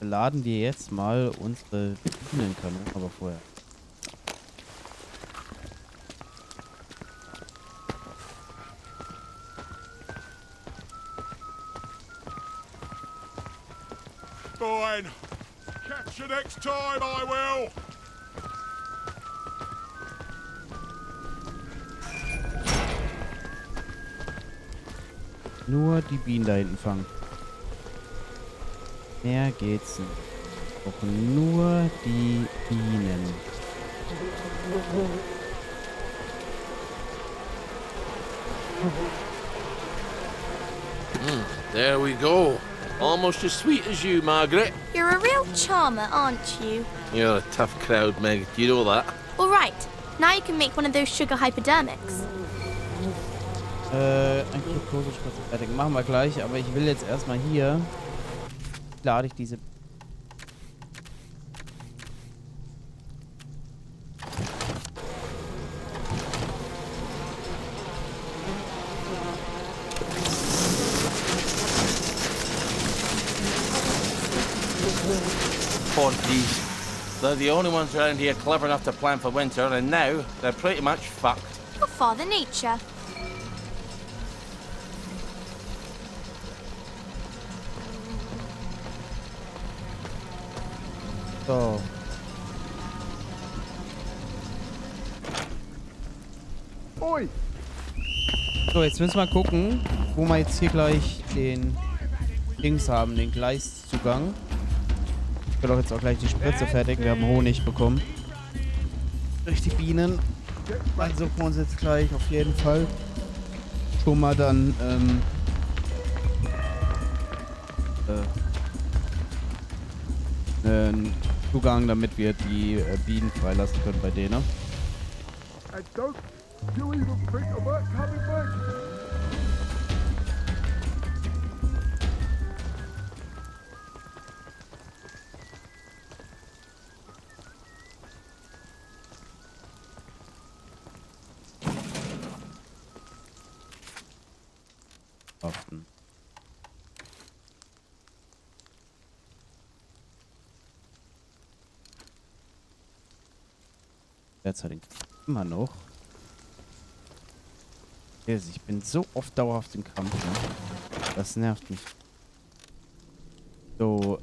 Laden wir jetzt mal unsere Bienenkanone, aber vorher. Fine. Catch you next time, I will. Nur die Bienen da hinten fangen. Mehr geht's nicht. Wir brauchen nur die Bienen. There we go. Almost as sweet as you, Margaret. You're a real charmer, aren't you? You're a tough crowd, Meg. Do you know that? All right. Now you can make one of those sugar hypodermics. Ein Glukose fertig. Machen wir gleich, aber ich will jetzt erstmal hier. Lade ich diese. These. They're the only ones around here clever enough to plan for winter, and now they're pretty much fucked. For Father Nature. So. Oi. So, jetzt müssen wir gucken, wo wir jetzt hier gleich den Dings haben, den Gleiszugang. Ich will auch jetzt auch gleich die Spritze fertig. Wir haben Honig bekommen. Durch die Bienen. Dann suchen wir uns jetzt gleich auf jeden Fall schon mal dann einen Zugang, damit wir die Bienen freilassen können bei denen. And don't you even think about coming back? Achten. Derzeit immer noch. Ich bin so oft dauerhaft im Kampf. Ne? Das nervt mich. So,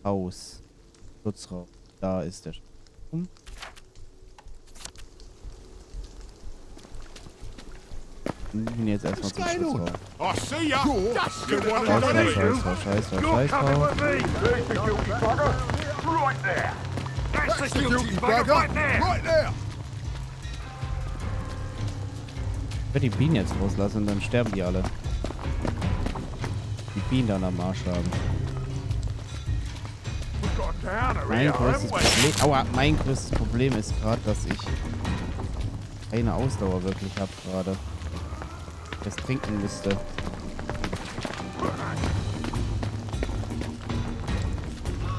Haus. Schutzraum. Da ist der Strom. Wir gehen jetzt erstmal zum Schutzraum. I see ya. Good one. Scheiß. Right there. That's the guilty bugger. Right there. Ich werde die Bienen jetzt loslassen und dann sterben die alle. Die Bienen dann am Arsch haben. Mein größtes Problem ist gerade, dass ich keine Ausdauer wirklich habe gerade. Das trinken müsste.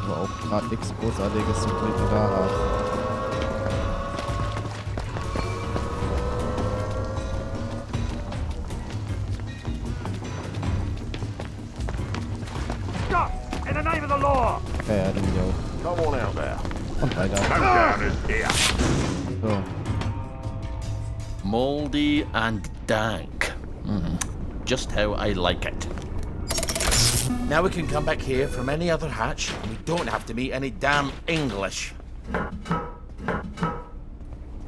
Aber auch gerade nichts Großartiges zu trinken da habe. Ja, den ich auch. Come on out there. Und weiter. Come down in here. So. Moldy and dank. Just how I like it. Now we can come back here from any other hatch, and we don't have to meet any damn English.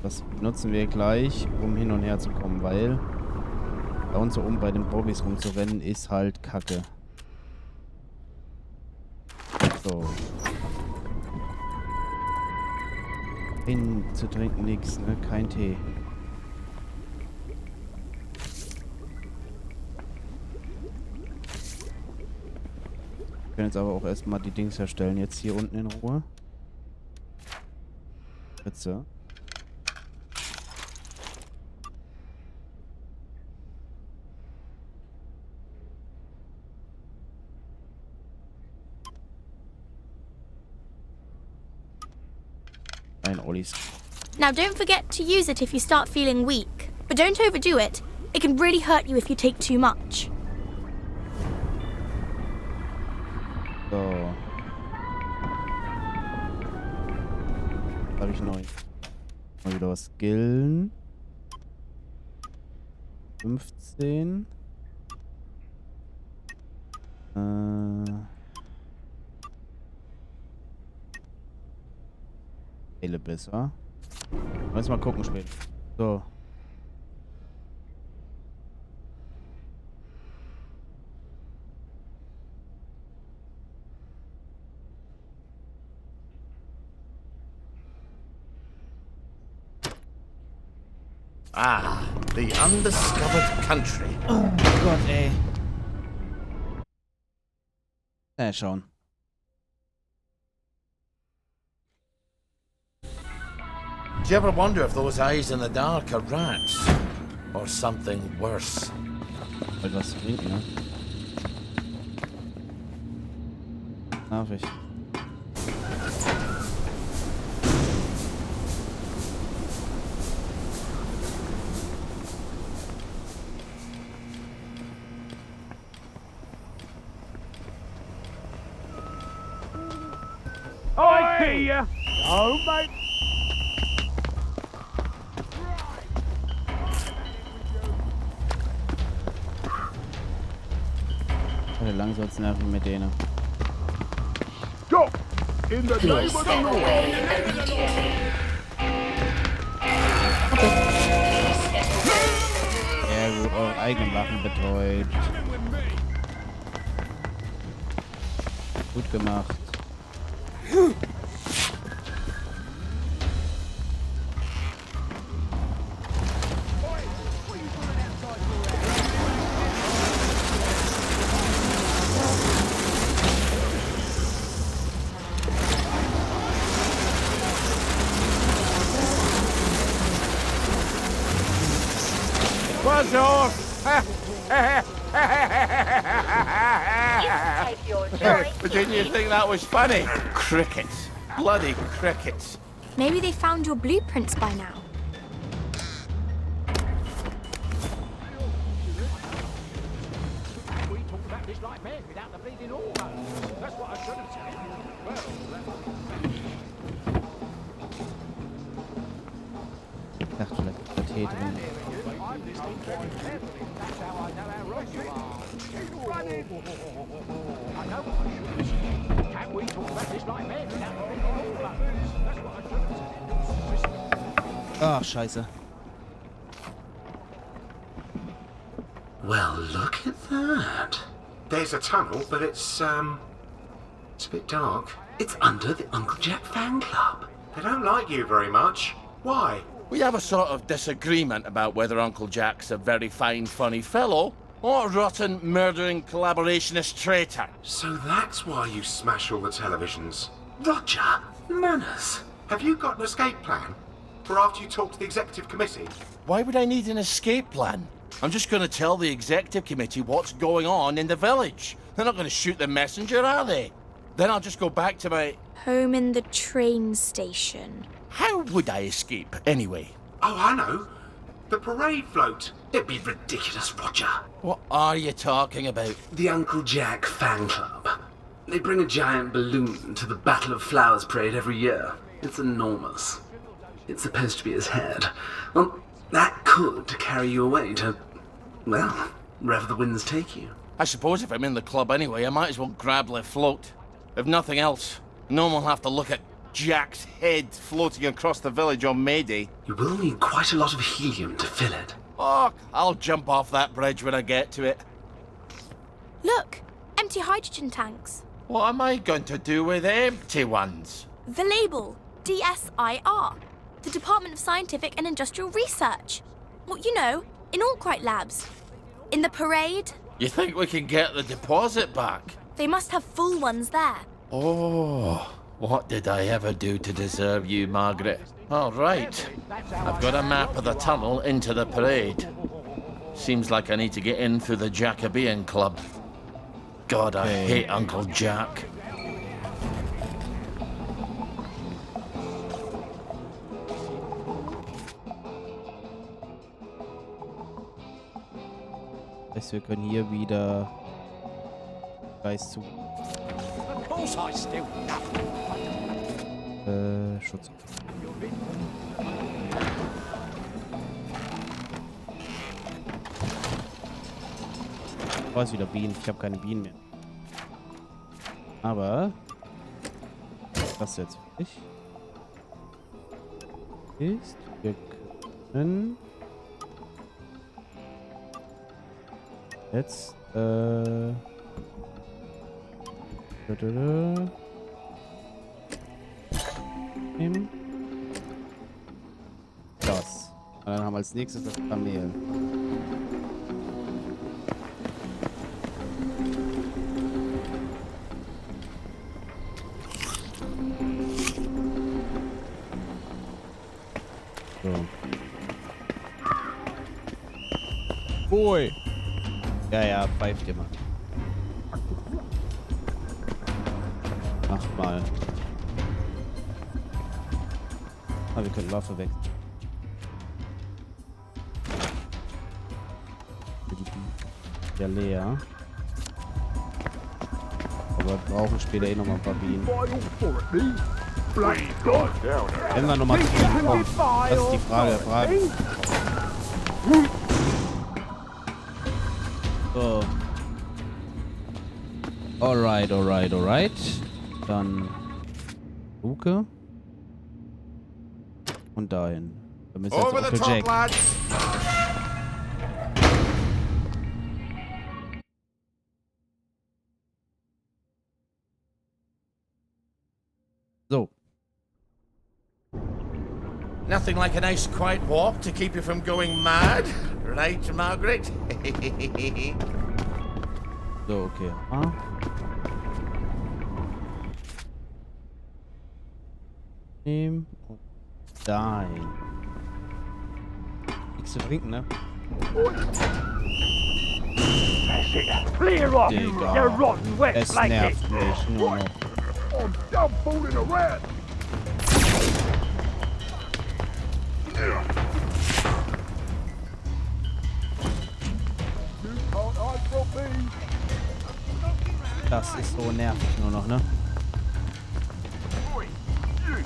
Das benutzen wir gleich, um hin und her zu kommen, weil da uns so um bei den Bobbys rumzurennen ist halt Kacke. So. Zu trinken nichts, ne? Kein Tee. Wir können jetzt aber auch erstmal die Dings herstellen. Jetzt hier unten in Ruhe. Spritze. Ein Ollis. Now don't forget to use it if you start feeling weak. But don't overdo it. It can really hurt you if you take too much. So. Habe ich neu. Mal wieder was skillen. 15. Besser. Lass mal gucken später. So. Ah, the undiscovered country. Oh Gott, ey. Schauen. Do you ever wonder if those eyes in the dark are rats? Or something worse? Weil was bringt, ne? Nachricht. Oh, I see ya. Oh, mate. Lang soll's nerven mit denen. Stop! In the name of the Lord. Ja gut, eure eigenen Waffen betreut. Gut gemacht. What's yours? But didn't you think that was funny? Crickets. Bloody crickets. Maybe they found your blueprints by now. We talked about this like men without the bleeding hormones. That's what I should have said. Ich dachte vielleicht ist da Tee drin. I'm listening very carefully. That's how I know how right you are. Keep running. I know what I should have said. Can we talk about this like men without the bleeding hormones? That's what I should have said. Ach, scheiße. Well, look at that. There's a tunnel, but it's a bit dark. It's under the Uncle Jack fan club. They don't like you very much. Why? We have a sort of disagreement about whether Uncle Jack's a very fine, funny fellow or a rotten, murdering, collaborationist traitor. So that's why you smash all the televisions. Roger, manners. Have you got an escape plan? For after you talk to the executive committee? Why would I need an escape plan? I'm just going to tell the executive committee what's going on in the village. They're not going to shoot the messenger, are they? Then I'll just go back to my... Home in the train station. How would I escape, anyway? Oh, I know. The parade float. It'd be ridiculous, Roger. What are you talking about? The Uncle Jack fan club. They bring a giant balloon to the Battle of Flowers parade every year. It's enormous. It's supposed to be his head. Well, that could carry you away to, well, wherever the winds take you. I suppose if I'm in the club anyway, I might as well grab the float. If nothing else, no one will have to look at Jack's head floating across the village on May Day. You will need quite a lot of helium to fill it. Oh, I'll jump off that bridge when I get to it. Look, empty hydrogen tanks. What am I going to do with empty ones? The label, DSIR. The Department of Scientific and Industrial Research. Well, you know, in Arkwright Labs. In the parade. You think we can get the deposit back? They must have full ones there. Oh, what did I ever do to deserve you, Margaret? All right. I've got a map of the tunnel into the parade. Seems like I need to get in through the Jacobean Club. God, I hate Uncle Jack. Wir können hier wieder Geist zu. course I still love Schutz. Ich weiß wieder Bienen. Ich habe keine Bienen mehr. Aber was jetzt wirklich ist, wir können jetzt nehmen. Das. Und dann haben wir als nächstes das Kamel. So. Ui. Ja, pfeift dir mal. Macht mal. Ah, wir können Waffe weg. Ja, leer. Aber wir brauchen später eh nochmal ein paar Bienen. Wenn wir nochmal zu Bienen kommen. Das ist die Frage. So. Alright. Dann Luke. Und dahin. Damit jetzt Onkel Jack. So. Nothing like a nice quiet walk to keep you from going mad, right, Margaret? So, okay. Ah. Nehmen und dahin. Nichts zu trinken, ne? Clear off, you Digga. rotten wet Es blanket. nervt mich nur noch. I'm done fooling around. You can't hide from me. Das ist so nervig nur noch, ne? Oi, you.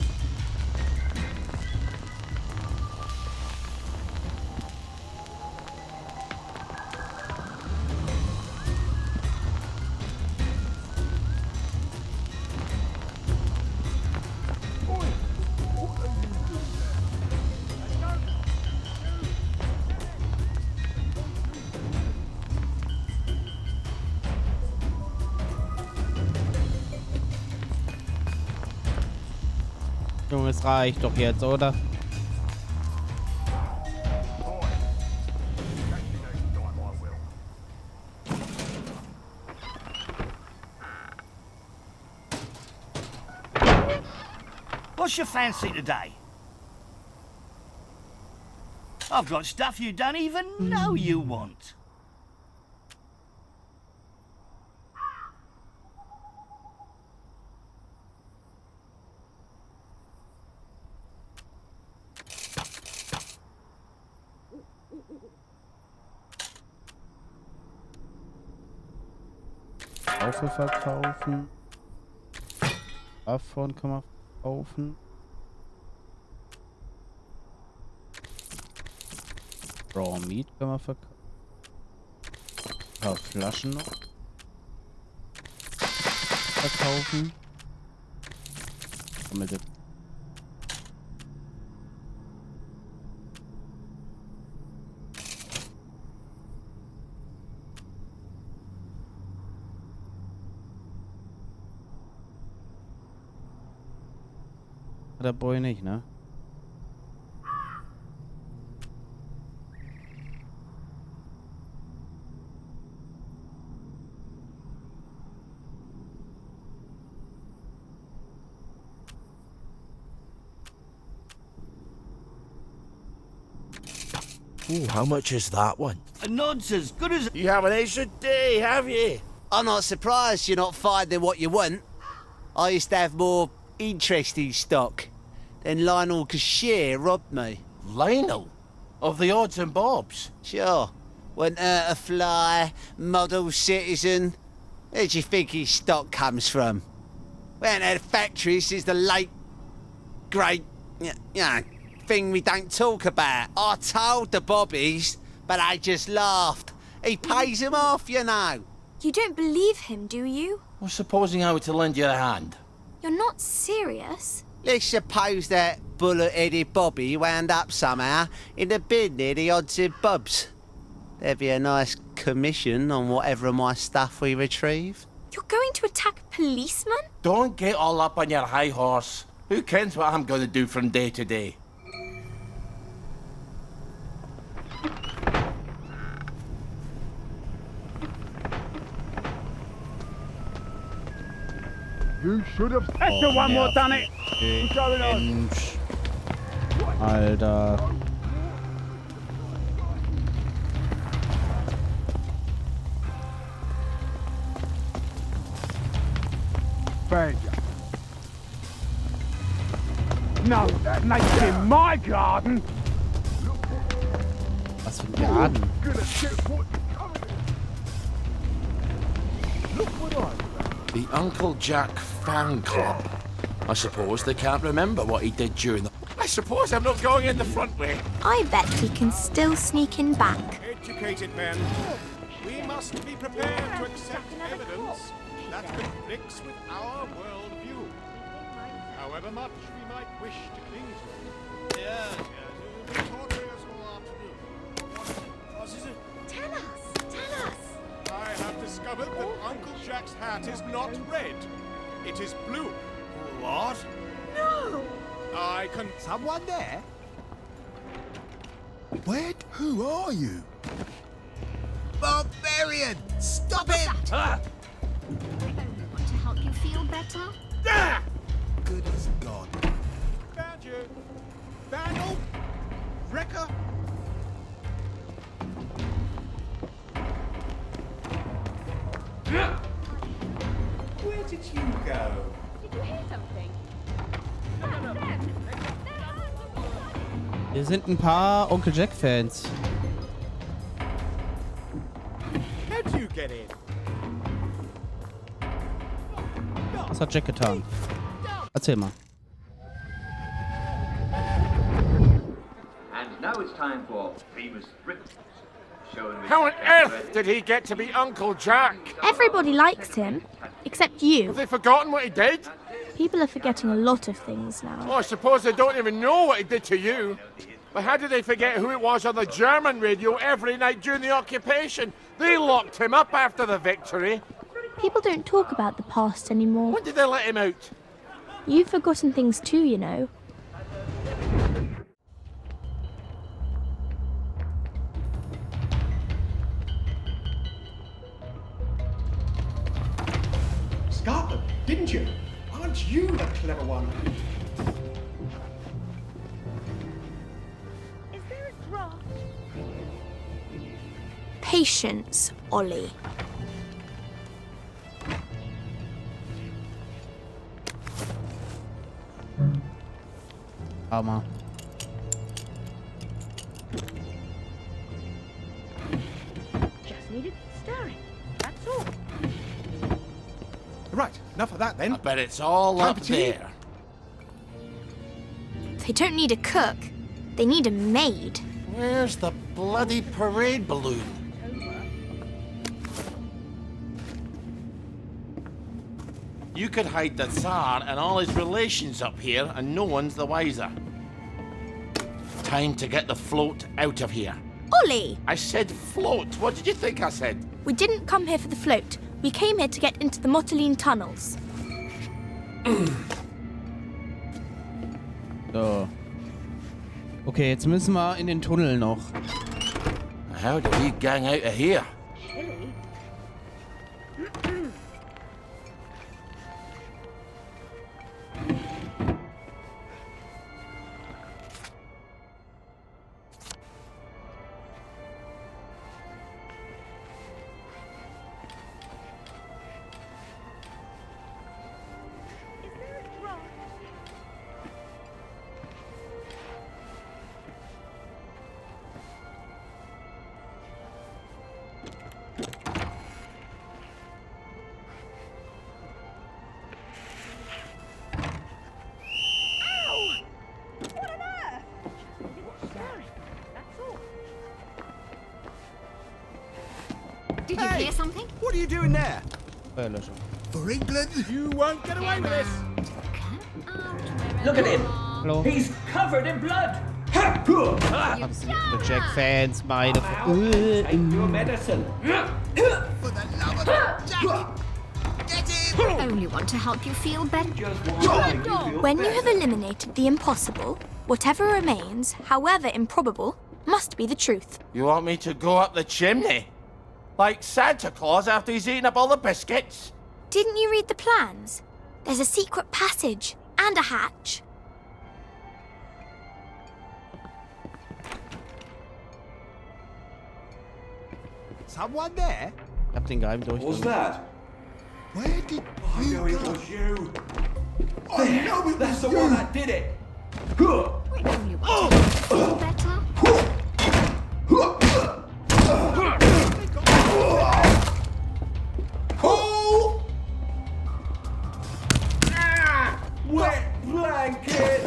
Junge, es reicht doch jetzt, oder? What's your fancy today? I've got stuff you don't even know you want. Schaufel verkaufen. Davon kann man verkaufen. Raw Meat kann man verkaufen. Ein paar Flaschen noch verkaufen. Sammelte. Der Boy nicht, ne? Ooh, how much is that one? A nod's as good as... You have an extra day, have you? I'm not surprised you're not finding what you want. I used to have more interesting stock. Then Lionel Cashier robbed me. Lionel? Of the odds and bobs? Sure. Went a fly, model citizen. Where do you think his stock comes from? Went to the factories is the late, great, thing we don't talk about. I told the bobbies, but they just laughed. He pays them off, you know. You don't believe him, do you? Well, supposing I were to lend you a hand. You're not serious? Let's suppose that bullet-headed Bobby wound up somehow in the bin near the odds and bobs. There'd be a nice commission on whatever of my stuff we retrieve. You're going to attack a policeman? Don't get all up on your high horse. Who cares what I'm going to do from day to day? You should have. That's the one more done it. What's going on? Mensch. Alter. Badger. No, that makes in my garden. Was für ein Garten. Gonna get what you covered in. Look what I. The Uncle Jack fan club. I suppose they can't remember what he did during the... I suppose I'm not going in the front way. I bet we can still sneak in back. Educated men, we must be prepared to accept evidence that conflicts with our worldview, however much we might wish to cling to it. Yes, it will be torturous all afternoon. What is it? Tell us. I have discovered that Uncle Jack's hat is not red. It is blue. What? No! I can... Someone there? Who are you? Barbarian! Stop it! I only want to help you feel better. Good as God. Badger! Vandal! Wrecker! Where did you go? Did you hear something? Hier sind ein paar Onkel Jack-Fans. How'd you get in? Was hat Jack getan? Erzähl mal. And now it's time for famous Britain. How on earth did he get to be Uncle Jack? Everybody likes him, except you. Have they forgotten what he did? People are forgetting a lot of things now. Oh, I suppose they don't even know what he did to you. But how did they forget who it was on the German radio every night during the occupation? They locked him up after the victory. People don't talk about the past anymore. When did they let him out? You've forgotten things too, you know. Scotland, didn't you? Aren't you the clever one? Is there a draft? Patience, Ollie. Hammer. Just needed stirring. That's all. Right, enough of that then. I bet it's all Time up for tea? there. They don't need a cook. They need a maid. Where's the bloody parade balloon? You could hide the Tsar and all his relations up here, and no one's the wiser. Time to get the float out of here. Ollie! I said float. What did you think I said? We didn't come here for the float. We came here to get into the Motoline tunnels. So. Okay, jetzt müssen wir in den Tunnel noch. How do we gang out of here? are you doing there? Feuerlöscher. For England? You won't get away with this! Look at him. Hallo? He's covered in blood. Absolute Jack-Fans, meine Take your medicine. For the love of Jack! Get him! Only want to help you feel better. Just want to make you feel When you better. have eliminated the impossible, whatever remains, however improbable, must be the truth. You want me to go up the chimney? Like Santa Claus after he's eaten up all the biscuits? Didn't you read the plans? There's a secret passage and a hatch. Someone there? Ich hab den geheimen What's Durchgang. that? Where did I you know it go? was you. I know it That's was the one you! that did it. We only want to help you feel better. Oh! Wet blanket.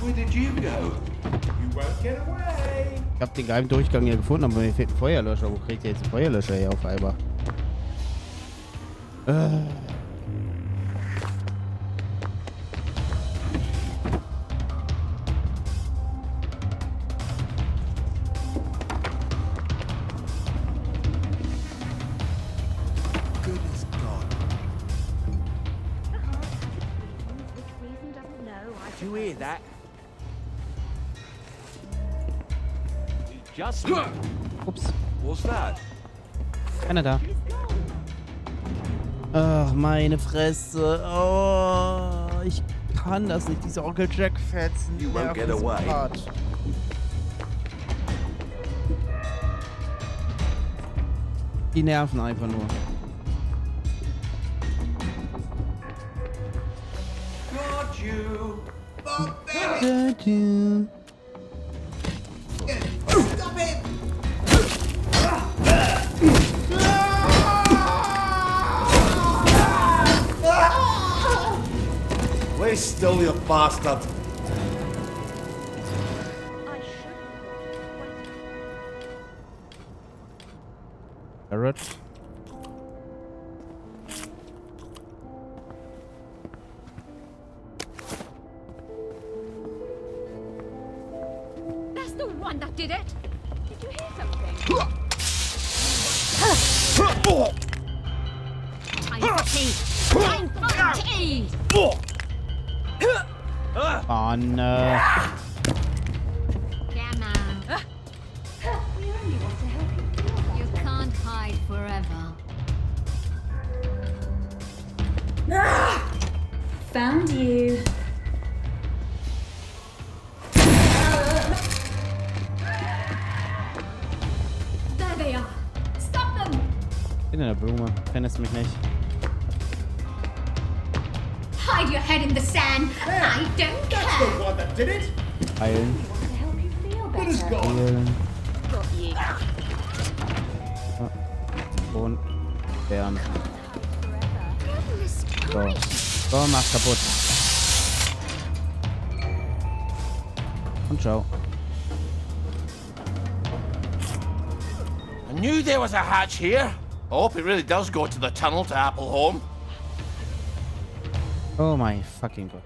Where did you go? You won't get away! Ich hab den geheimen Durchgang hier gefunden, aber mir fehlt ein Feuerlöscher. Wo kriegt ihr jetzt einen Feuerlöscher hier auf einmal? Goodness God. Did you hear that? Just Ups, What's that? keiner da. Ach, meine Fresse. Oh, ich kann das nicht. Diese Onkel Jack-Fetzen. You won't get nerven so away. hart. Die nerven einfach nur. Got you. Stop him! Wait still, you bastard. Carrot. That's the one that did it. Did you hear something? Time for tea. Time for tea. Oh, no. Come on. We only want to help you feel better. You can't hide forever. Found you. There they are. Stop them. Bin in der Blume. Findest mich nicht. Hide your head in the sand. I don't That's care. the one that did it! Heilen. To help you feel better. Heilen. Got you. Und Bären. Goodness So. gracious. So, mach kaputt. Und ciao. I knew there was a hatch here. I hope it really does go to the tunnel to Appleholm. Oh mein fucking Gott.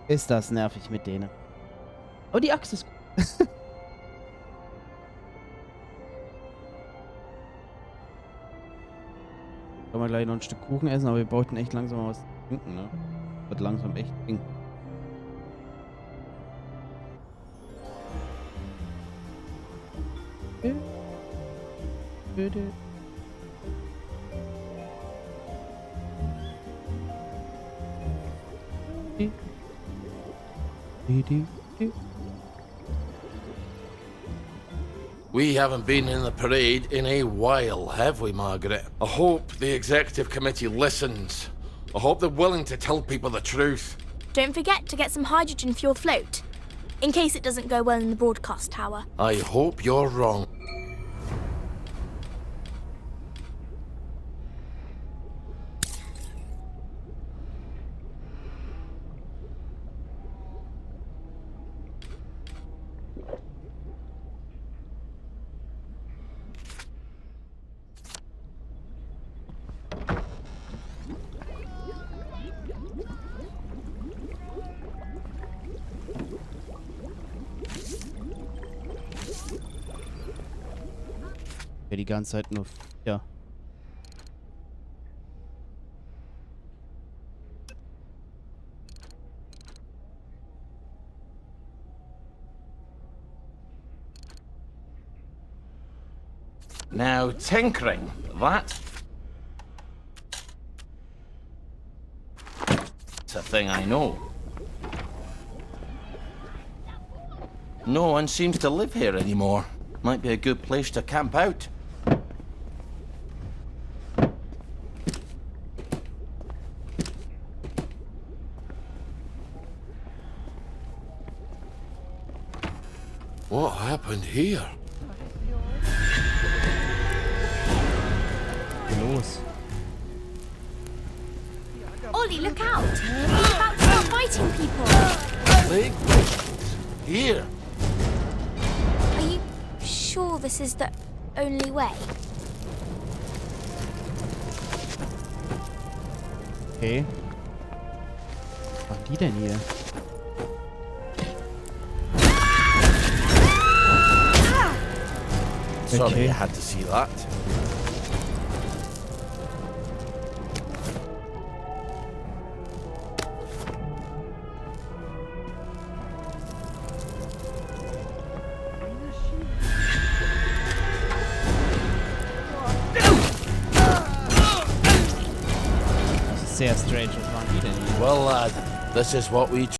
Ist das nervig mit denen. Oh, die Axt ist gut. Können wir gleich noch ein Stück Kuchen essen, aber wir brauchten echt langsam mal was zu trinken, ne? Wird langsam echt eng. We haven't been in the parade in a while, have we, Margaret? I hope the executive committee listens. I hope they're willing to tell people the truth. Don't forget to get some hydrogen-fueled float, in case it doesn't go well in the broadcast tower. I hope you're wrong. wir die ganze Zeit nur... Ja. Now, tinkering, that's a thing I know. No one seems to live here anymore. Might be a good place to camp out. What happened here? Los. Ollie, look out! He's about to start fighting people! Big here. Are you sure this is the only way? Okay. Was machen die denn hier? Sorry, I had to see that. Das ist sehr strange. Was machen die denn hier? Well, lad, this is what we